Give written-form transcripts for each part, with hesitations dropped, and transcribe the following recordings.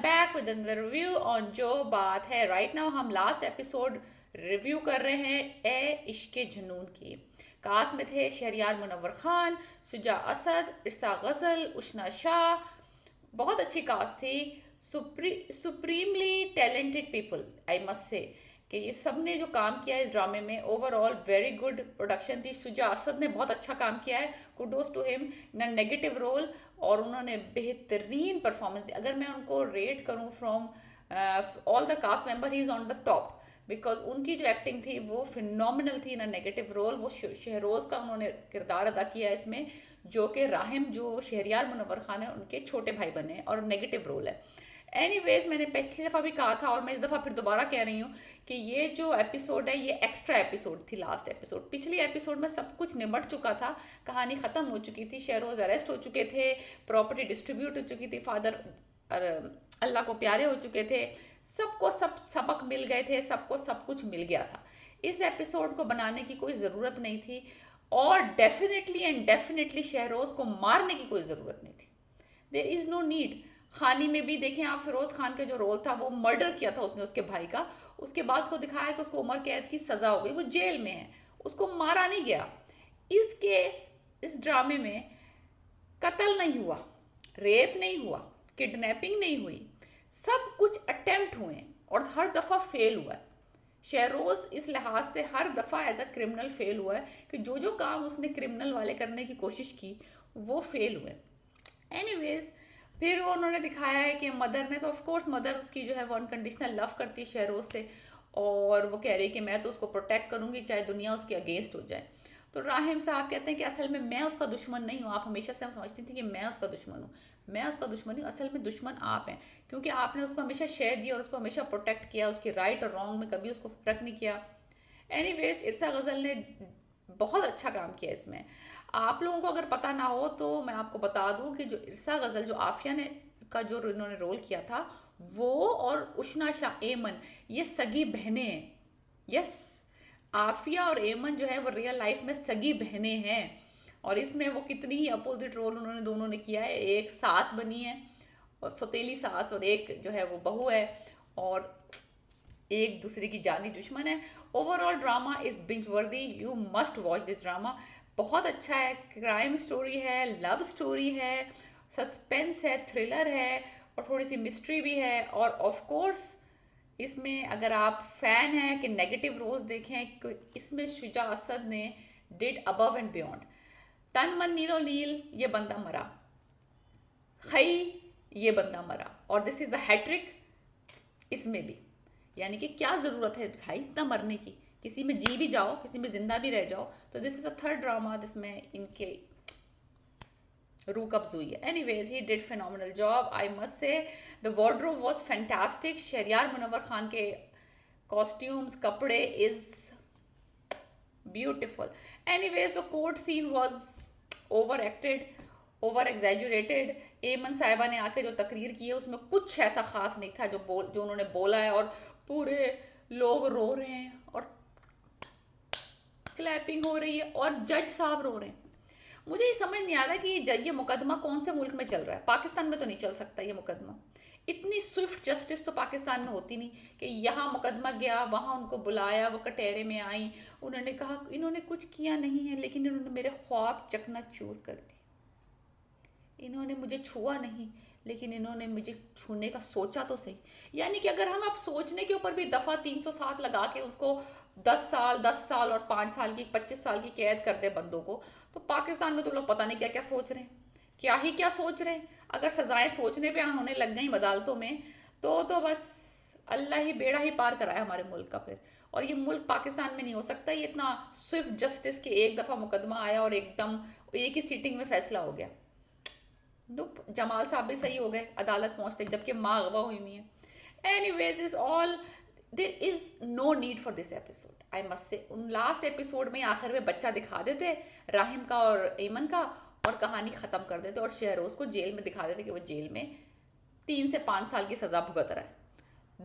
Back with another review on जो बात है। राइट नाउ हम लास्ट एपिसोड रिव्यू कर रहे हैं ए इश्के जुनून की। कास्ट में थे शहरियार मुनव्वर खान, सुजा असद, इरसा गजल, उशना शाह। बहुत अच्छी कास्ट थी। Supremely talented people I must से कि ये सब ने जो काम किया है इस ड्रामे में, ओवरऑल वेरी गुड प्रोडक्शन थी। सुजा असद ने बहुत अच्छा काम किया है, kudos to him in a negative role, और उन्होंने बेहतरीन परफॉर्मेंस दी। अगर मैं उनको रेट करूँ from all the cast member, he is on the top, because उनकी जो एक्टिंग थी वो फिनोमिनल थी इन अ नेगेटिव रोल। वो शहरोज़ का उन्होंने किरदार अदा किया इसमें, जो कि राहिम जो शहरियार मुनव्वर खान है उनके छोटे भाई बने हैं, और नेगेटिव रोल है। एनीवेज, मैंने पिछली दफ़ा भी कहा था और मैं इस दफ़ा फिर दोबारा कह रही हूँ कि ये जो एपिसोड है ये एक्स्ट्रा एपिसोड थी। लास्ट एपिसोड, पिछली एपिसोड में सब कुछ निमट चुका था, कहानी ख़त्म हो चुकी थी, शहरोज़ अरेस्ट हो चुके थे, प्रॉपर्टी डिस्ट्रीब्यूट हो चुकी थी, फादर अल्लाह को प्यारे हो चुके थे, सबको सब सबक मिल गए थे, सबको सब कुछ मिल गया था। इस एपिसोड को बनाने की कोई ज़रूरत नहीं थी, और डेफिनेटली एंड डेफिनेटली शहरोज़ को मारने की कोई ज़रूरत नहीं थी। There is no need. खानी में भी देखें आप, फिरोज खान का जो रोल था, वो मर्डर किया था उसने उसके भाई का, उसके बाद उसको दिखाया कि उसको उम्र कैद की सज़ा हो गई, वो जेल में है, उसको मारा नहीं गया। इस केस, इस ड्रामे में कत्ल नहीं हुआ, रेप नहीं हुआ, किडनैपिंग नहीं हुई, सब कुछ अटेम्प्ट हुए और हर दफ़ा फेल हुआ है। शहरोज़ इस लिहाज से हर दफ़ा एज अ क्रिमिनल फेल हुआ है कि जो जो काम उसने क्रिमिनल वाले करने की कोशिश की वो फेल हुए। एनीवेज, फिर वो उन्होंने दिखाया है कि मदर ने, तो ऑफ कोर्स मदर उसकी जो है वो अनकंडीशनल लव करती है शहरोज़ से, और वो कह रही है कि मैं तो उसको प्रोटेक्ट करूंगी चाहे दुनिया उसके अगेंस्ट हो जाए। तो राहिम साहब कहते हैं कि असल में मैं उसका दुश्मन नहीं हूँ, आप हमेशा से हम समझती थी कि मैं उसका दुश्मन हूँ, मैं उसका दुश्मन हूँ, असल में दुश्मन आप हैं, क्योंकि आपने उसको हमेशा शेयर दी और उसको हमेशा प्रोटेक्ट किया, उसकी राइट और रॉन्ग में कभी उसको फर्क नहीं किया। एनीवेज, इरसा गज़ल ने बहुत अच्छा काम किया इसमें। आप लोगों को अगर पता ना हो तो मैं आपको बता दूं कि जो इरसा गज़ल, जो आफिया ने का जो इन्होंने रोल किया था, वो और उशना शाह एमन, ये सगी बहनें हैं। यस, आफिया और एमन जो है वो रियल लाइफ में सगी बहनें हैं, और इसमें वो कितनी ही अपोजिट रोल उन्होंने दोनों ने किया है। एक सास बनी है, और सौतेली सास, और एक जो है वो बहू है, और एक दूसरे की जानी दुश्मन है। ओवरऑल ड्रामा इज बिंज वर्दी, you must watch this drama. बहुत अच्छा है, क्राइम स्टोरी है, लव स्टोरी है, सस्पेंस है, थ्रिलर है, और थोड़ी सी मिस्ट्री भी है। और ऑफ कोर्स इसमें अगर आप फैन हैं कि नेगेटिव रोल्स देखें, इसमें शुजा असद ने डिड अबव एंड बियॉन्ड। तन मन नीलो नील, ये बंदा मरा, खई, ये बंदा मरा, और दिस इज द हैट्रिक इसमें भी। यानी कि क्या ज़रूरत है भाई इतना मरने की, किसी में जी भी जाओ, किसी में जिंदा भी रह जाओ। तो this is a third drama जिसमें इनके रूह कब्ज हुई है। Anyways, he did phenomenal job, I must say. The wardrobe was fantastic. Shahryar Munawar Khan के कॉस्ट्यूम्स, कपड़े is beautiful. Anyways, the court scene was over acted, over exaggerated. Aiman Sahiba ने आके जो तकरीर की है उसमें कुछ ऐसा खास नहीं था जो उन्होंने बोला है, और पूरे लोग रो रहे हैं और क्लैपिंग हो रही है और जज साहब रो रहे हैं। मुझे ये समझ नहीं आ रहा कि ये मुकदमा कौन से मुल्क में चल रहा है। पाकिस्तान में तो नहीं चल सकता ये मुकदमा। इतनी स्विफ्ट जस्टिस तो पाकिस्तान में होती नहीं कि यहाँ मुकदमा गया, वहाँ उनको बुलाया, वो कटहरे में आई, उन्होंने कहा इन्होंने कुछ किया नहीं है लेकिन इन्होंने मेरे ख्वाब चकनाचूर कर दिए, इन्होंने मुझे छुआ नहीं लेकिन इन्होंने मुझे छूने का सोचा तो सही। यानी कि अगर हम आप सोचने के ऊपर भी दफ़ा 307 लगा के उसको 10 साल और 5 साल की 25 साल की कैद कर दे बंदों को, तो पाकिस्तान में तो लोग पता नहीं क्या क्या सोच रहे हैं, क्या ही क्या सोच रहे हैं। अगर सजाएं सोचने पे होने लग गई अदालतों में, तो बस अल्लाह ही बेड़ा ही पार कराया हमारे मुल्क का फिर। और ये मुल्क पाकिस्तान में नहीं हो सकता ये इतना स्विफ्ट जस्टिस के एक दफ़ा मुकदमा आया और एकदम एक ही सीटिंग में फैसला हो गया। जमाल साहब भी सही हो गए अदालत पहुंचते, जबकि माँ अगवा हुई हुई है। Anyways, is all, there is no need for this episode, I must say. उन लास्ट एपिसोड में आखिर में बच्चा दिखा देते राहिम का और एमन का, और कहानी ख़त्म कर देते, और शहरोज़ को जेल में दिखा देते कि वो जेल में 3 से 5 साल की सज़ा भुगत रहा है।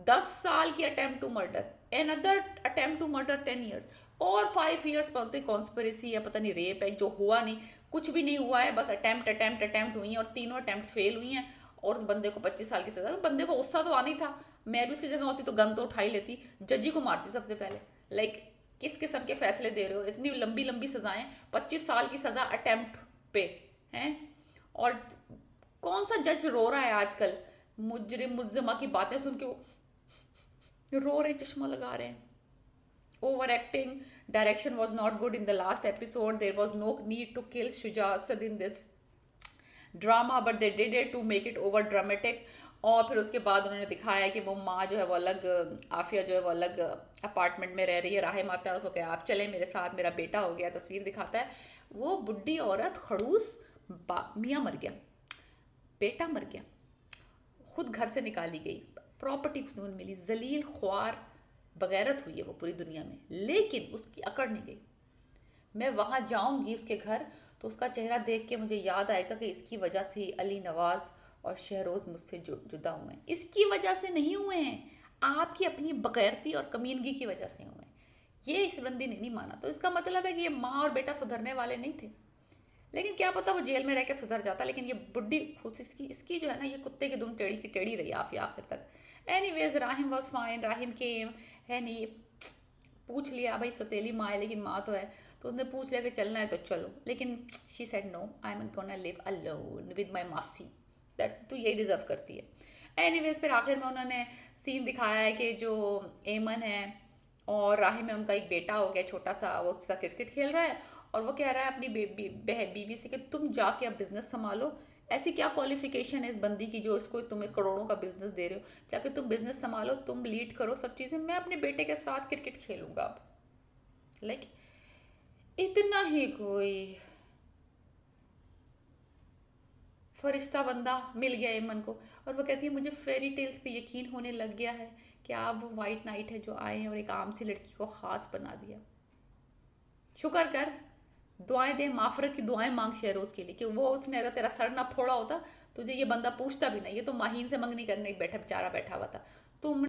10 साल की attempt to murder, another attempt to murder 10 years, और 5 ईयर्स पता कॉन्स्पिरेसी है, पता नहीं रेप है, जो हुआ नहीं, कुछ भी नहीं हुआ है, बस अटेम्प्ट अटेम्प्ट अटेम्प्ट हुई हैं और तीनों अटेम्प्ट फेल हुई हैं। और उस बंदे को 25 साल की सजा। बंदे को गुस्सा तो आनी था, मैं भी उसकी जगह होती तो गन तो उठा ही लेती, जज ही को मारती सबसे पहले। लाइक किस किस्म के फैसले दे रहे हो, इतनी लंबी लंबी सजाएं, 25 साल की सजा अटेम्प्ट पे हैं। और कौन सा जज रो रहा है आजकल, मुजरिम मुज्जमा की बातें सुन के वो रो रहे, चश्मा लगा रहे हैं। Overacting, direction was not good in the last episode. There was no need to kill Shuja Asad in this drama, but they did it to make it over dramatic. और फिर उसके बाद उन्होंने दिखाया कि वो माँ जो है वो अलग, आफिया जो है वो अलग अपार्टमेंट में रह रही है, राहिम आता है उसको क्या आप चले मेरे साथ, मेरा बेटा हो गया, तस्वीर दिखाता है। वो बुढ़ी औरत खड़ूस, मियाँ मर गया, बेटा मर गया, खुद घर से निकाली गई, प्रॉपर्टी उसको नहीं मिली, जलील ख्वार बगैरत हुई है वो पूरी दुनिया में, लेकिन उसकी अकड़ नहीं गई। मैं वहाँ जाऊँगी उसके घर तो उसका चेहरा देख के मुझे याद आएगा कि इसकी वजह से ही अली नवाज और शहरोज़ मुझसे जुदा हुए हैं। इसकी वजह से नहीं हुए हैं, आपकी अपनी बगैरती और कमीनगी की वजह से हुए हैं। ये इस बंदी ने नहीं माना, तो इसका मतलब है कि ये माँ और बेटा सुधरने वाले नहीं थे। लेकिन क्या पता वो जेल में रह के सुधर जाता, लेकिन ये बुढ़ी खुद इसकी जो है ना, ये कुत्ते की दुम टेढ़ी की टेढ़ी रही आफिया आखिर तक। Anyways Rahim was fine, Rahim came है नहीं, पूछ लिया भाई सौतेली माँ है लेकिन माँ तो है, तो उसने पूछ लिया कि चलना है तो चलो, लेकिन she said no, I am gonna live alone with my मासी, दैट तो यही डिजर्व करती है। एनीवेज फिर आखिर में उन्होंने सीन दिखाया है कि जो एमन है और राहिम है, उनका एक बेटा हो गया छोटा सा, वो उसका क्रिकेट खेल रहा है और वो कह रहा है अपनी बीवी से कि तुम जाके अब बिजनेस संभालो। ऐसी क्या क्वालिफिकेशन है इस बंदी की जो इसको तुम्हें करोड़ों का बिजनेस दे रहे हो, जाके तुम बिजनेस संभालो, तुम लीड करो सब चीज़ें, मैं अपने बेटे के साथ क्रिकेट खेलूंगा अब। लाइक इतना ही कोई फरिश्ता बंदा मिल गया एमन को, और वो कहती है मुझे फेरी टेल्स पे यकीन होने लग गया है कि आप वो वाइट नाइट है जो आए हैं और एक आम सी लड़की को ख़ास बना दिया। शुक्र कर, दुआएं दे, माफरत की दुआएं मांग शहरोज के लिए कि वो उसने अगर तेरा सर ना फोड़ा होता तुझे ये बंदा पूछता भी नहीं, ये तो माहीन से मंगनी करने बैठा बेचारा बैठा हुआ था, तुम